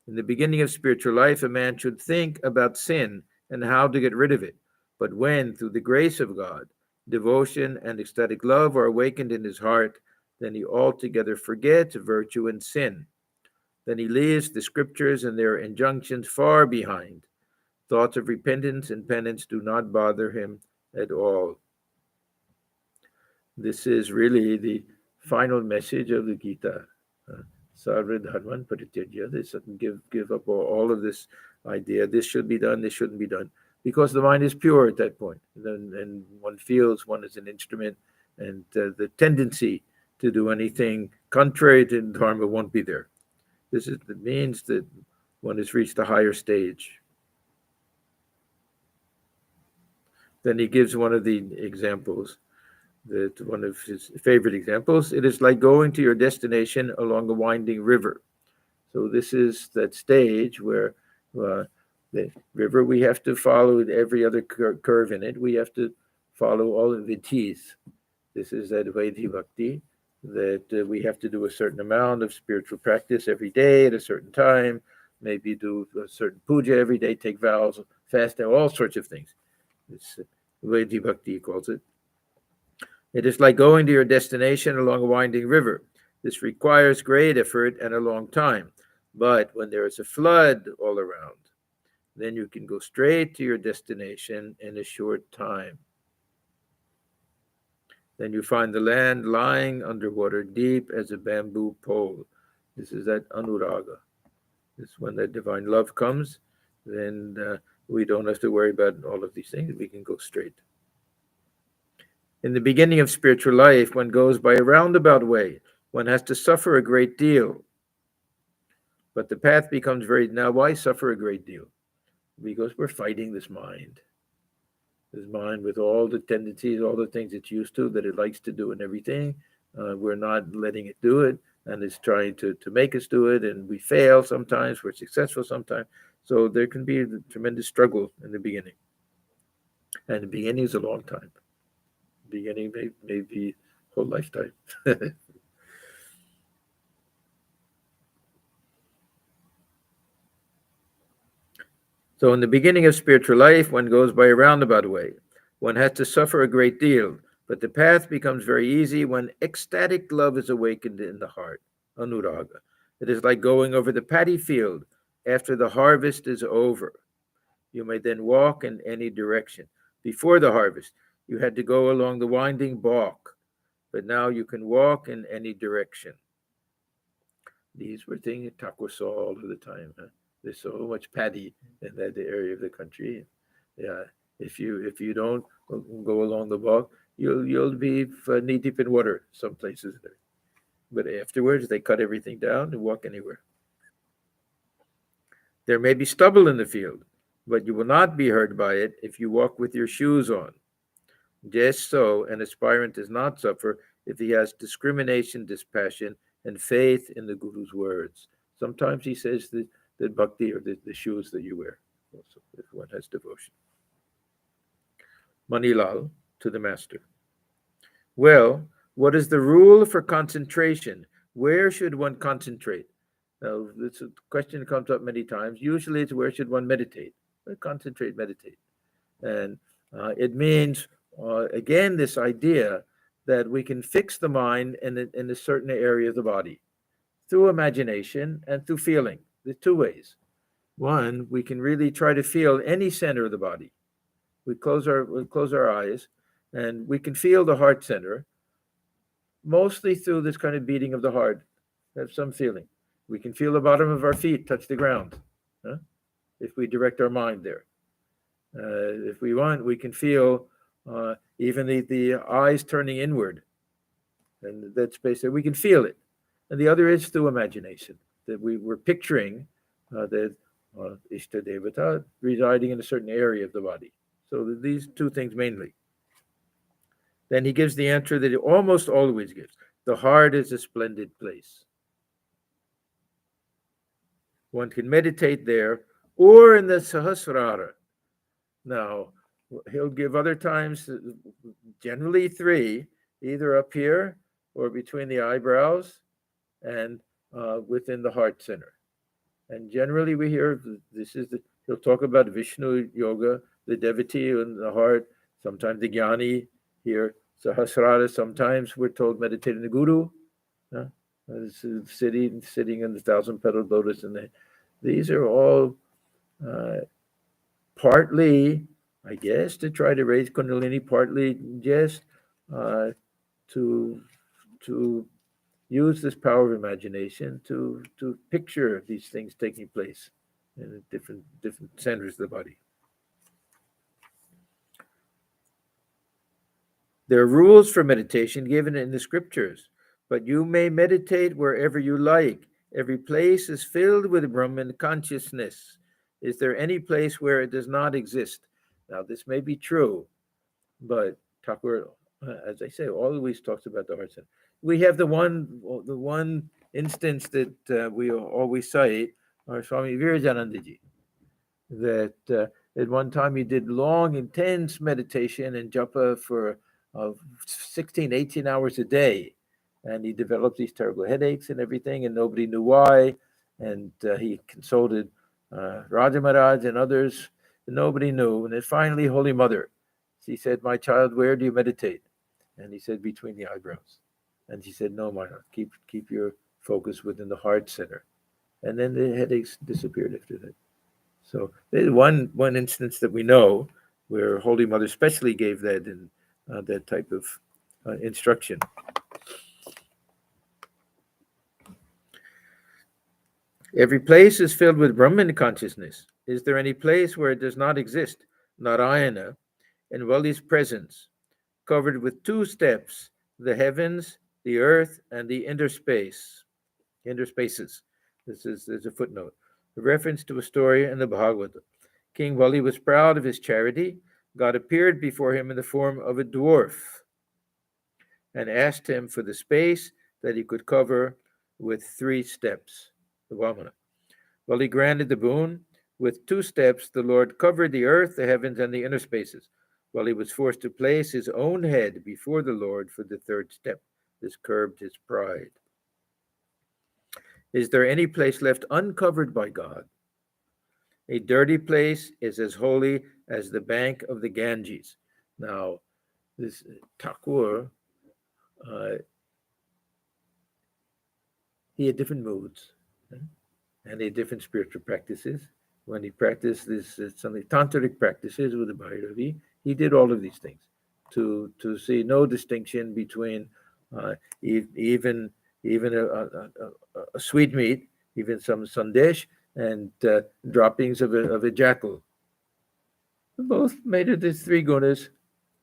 In the beginning of spiritual life, a man should think about sin and how to get rid of it. But when, through the grace of God, devotion and ecstatic love are awakened in his heart, Then he altogether forgets virtue and sin. Then he leaves the scriptures and their injunctions far behind. Thoughts of repentance and penance do not bother him at all. This is really the final message of the Gita. Sarva dharman parityaja. This give up all of this idea. This should be done. This shouldn't be done, because the mind is pure at that point, and one feels one is an instrument, and the tendency to do anything contrary to dharma won't be there. It means that one has reached a higher stage. Then he gives one of the examples, that one of his favorite examples. It is like going to your destination along a winding river. So this is that stage where the river, we have to follow every other curve in it. We have to follow all of the T's. This is that Vaidhi Bhakti, that we have to do a certain amount of spiritual practice every day at a certain time, maybe do a certain puja every day, take vows, fast, all sorts of things. It's Vaidhi Bhakti calls it. It is like going to your destination along a winding river. This requires great effort and a long time. But when there is a flood all around, then you can go straight to your destination in a short time. Then you find the land lying underwater, deep as a bamboo pole. This is that anuraga. This when that divine love comes, then we don't have to worry about all of these things. We can go straight. In the beginning of spiritual life, one goes by a roundabout way. One has to suffer a great deal. But the path becomes very... Now, why suffer a great deal? Because we're fighting this mind. This mind with all the tendencies, all the things it's used to, that it likes to do and everything. We're not letting it do it, and it's trying to make us do it, and we fail sometimes, we're successful sometimes. So there can be a tremendous struggle in the beginning. And the beginning is a long time. Beginning may be whole lifetime. So in the beginning of spiritual life, one goes by a roundabout way. One has to suffer a great deal, but the path becomes very easy when ecstatic love is awakened in the heart, anuraga. It is like going over the paddy field after the harvest is over. You may then walk in any direction. Before the harvest, you had to go along the winding balk, but now you can walk in any direction. These were things Thakur saw all of the time. There's so much paddy in that area of the country. Yeah, if you don't go along the balk, you'll be knee deep in water some places there. But afterwards, they cut everything down and walk anywhere. There may be stubble in the field, but you will not be hurt by it if you walk with your shoes on. Just so, an aspirant does not suffer if he has discrimination, dispassion, and faith in the Guru's words. Sometimes he says that bhakti are the shoes that you wear, also, if one has devotion. Manilal to the master. Well, what is the rule for concentration? Where should one concentrate? Now, this question comes up many times. Usually it's where should one meditate? Concentrate, meditate. And it means, again, this idea that we can fix the mind in a certain area of the body through imagination and through feeling. There's two ways. One, we can really try to feel any center of the body. We close our eyes, and we can feel the heart center, mostly through this kind of beating of the heart. Have some feeling. We can feel the bottom of our feet touch the ground, if we direct our mind there. If we want, we can feel even the eyes turning inward, and that space there. We can feel it. And the other is through imagination, that we were picturing that Ishta Devata residing in a certain area of the body. So these two things mainly. Then he gives the answer that he almost always gives. The heart is a splendid place. One can meditate there or in the sahasrara. Now, he'll give other times, generally 3, either up here or between the eyebrows and within the heart center. And generally we hear he'll talk about Vishnu yoga, the devotee in the heart, sometimes the jnani here, sahasrara, sometimes we're told meditate in the guru, Sitting in the 1,000-petaled lotus, and these are all partly, I guess, to try to raise Kundalini, partly just to use this power of imagination to picture these things taking place in different centers of the body. There are rules for meditation given in the scriptures, but you may meditate wherever you like. Every place is filled with Brahman consciousness. Is there any place where it does not exist? Now, this may be true, but Thakur, as I say, always talks about the heart center. We have the one instance that we always cite, our Swami Virajanandaji, that at one time he did long, intense meditation and japa for 16, 18 hours a day. And he developed these terrible headaches and everything, and nobody knew why. And he consulted Raja Maharaj and others, and nobody knew. And then finally, Holy Mother, she said, "My child, where do you meditate?" And he said, "Between the eyebrows." And she said, "No, my heart, keep your focus within the heart center." And then the headaches disappeared after that. So there's one instance that we know where Holy Mother specially gave that in that type of instruction. Every place is filled with Brahman consciousness. Is there any place where it does not exist? Narayana, in Vali's presence, covered with two steps, the heavens, the earth, and the interspaces. There's a footnote, a reference to a story in the Bhagavata. King Vali was proud of his charity. God appeared before him in the form of a dwarf and asked him for the space that he could cover with 3 steps, the Vamana. Well, he granted the boon. With 2 steps, the Lord covered the earth, the heavens, and the interspaces. Well, he was forced to place his own head before the Lord for the 3rd step. This curbed his pride. Is there any place left uncovered by God? A dirty place is as holy as the bank of the Ganges. Now, this Thakur, he had different moods, and he had different spiritual practices. When he practiced this, some tantric practices with the Bhairavi, he did all of these things to see no distinction between even a sweet meat, even some sandesh, and droppings of a jackal. Both made of these 3 gunas.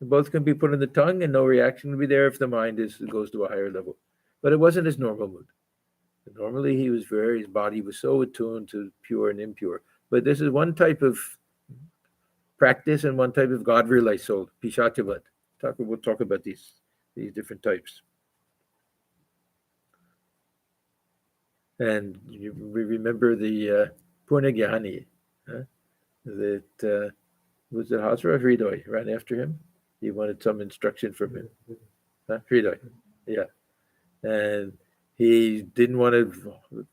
Both can be put in the tongue, and no reaction will be there if the mind goes to a higher level. But it wasn't his normal mood. Normally, his body was so attuned to pure and impure. But this is one type of practice and one type of God-realized soul, Pishachavat. We'll talk about these different types. And we remember the Purnagyani, that was it Hazra Hridoy ran after him. He wanted some instruction from him. Hridoy, yeah. And he didn't want to,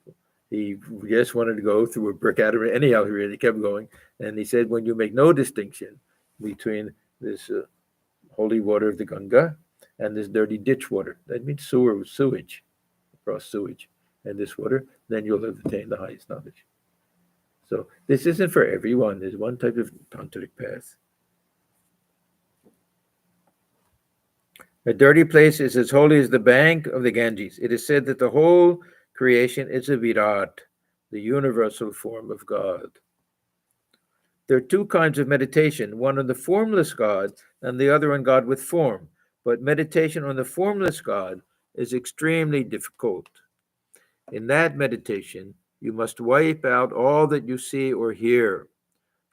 he just wanted to go through a brick adder. Anyhow, he really kept going. And he said, when you make no distinction between this holy water of the Ganga and this dirty ditch water, that means sewage, across sewage, and this water, then you'll have attained the highest knowledge. So this isn't for everyone. There's one type of tantric path. A dirty place is as holy as the bank of the Ganges. It is said that the whole creation is a Virat, the universal form of God. There are 2 kinds of meditation, one on the formless God and the other on God with form. But meditation on the formless God is extremely difficult. In that meditation, you must wipe out all that you see or hear.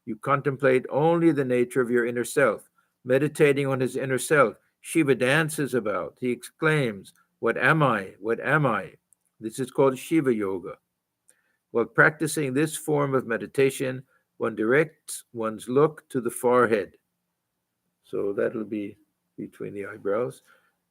You contemplate only the nature of your inner self. Meditating on his inner self, Shiva dances about. He exclaims, "What am I? What am I?" This is called Shiva Yoga. While practicing this form of meditation, one directs one's look to the forehead. So that'll be between the eyebrows.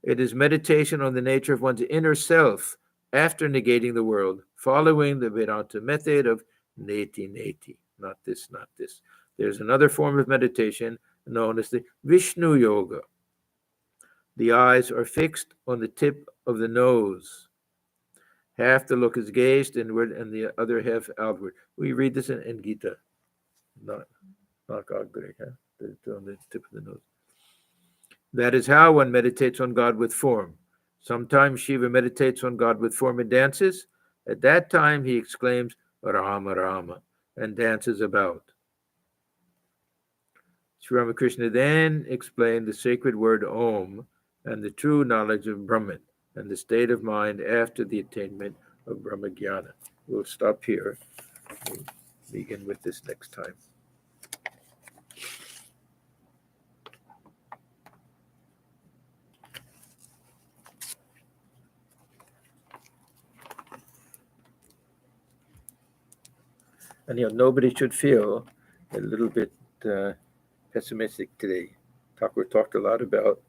It is meditation on the nature of one's inner self after negating the world, following the Vedanta method of neti. Not this, not this. There's another form of meditation known as the Vishnu Yoga. The eyes are fixed on the tip of the nose. Half the look is gazed inward and the other half outward. We read this in Gita. Not Agre, huh? On the tip of the nose. That is how one meditates on God with form. Sometimes Shiva meditates on God with form and dances. At that time, he exclaims, Rama, Rama, and dances about. Sri Ramakrishna then explained the sacred word Om and the true knowledge of Brahman and the state of mind after the attainment of Brahma Jnana. We'll stop here. We'll begin with this next time. And nobody should feel a little bit pessimistic today. Thakur talked a lot about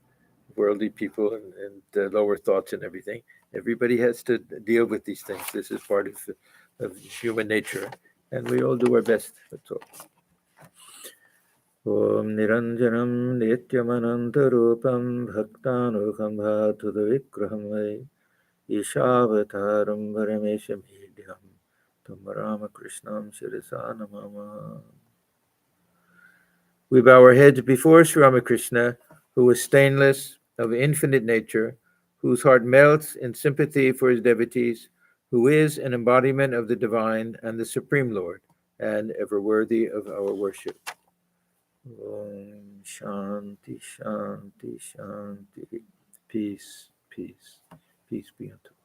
worldly people and lower thoughts and everything. Everybody has to deal with these things. This is part of human nature, and we all do our best. That's all. Om Niranjanam Nityamanantarupam Bhaktanukham Bhatudha Vai Ishavataram Parameshamidhyam Tam Ramakrishnam Shirasa Namama. We bow our heads before Sri Ramakrishna, who is stainless, of infinite nature, whose heart melts in sympathy for his devotees, who is an embodiment of the divine and the Supreme Lord, and ever worthy of our worship. Om Shanti, Shanti, Shanti. Peace, peace, peace be unto us.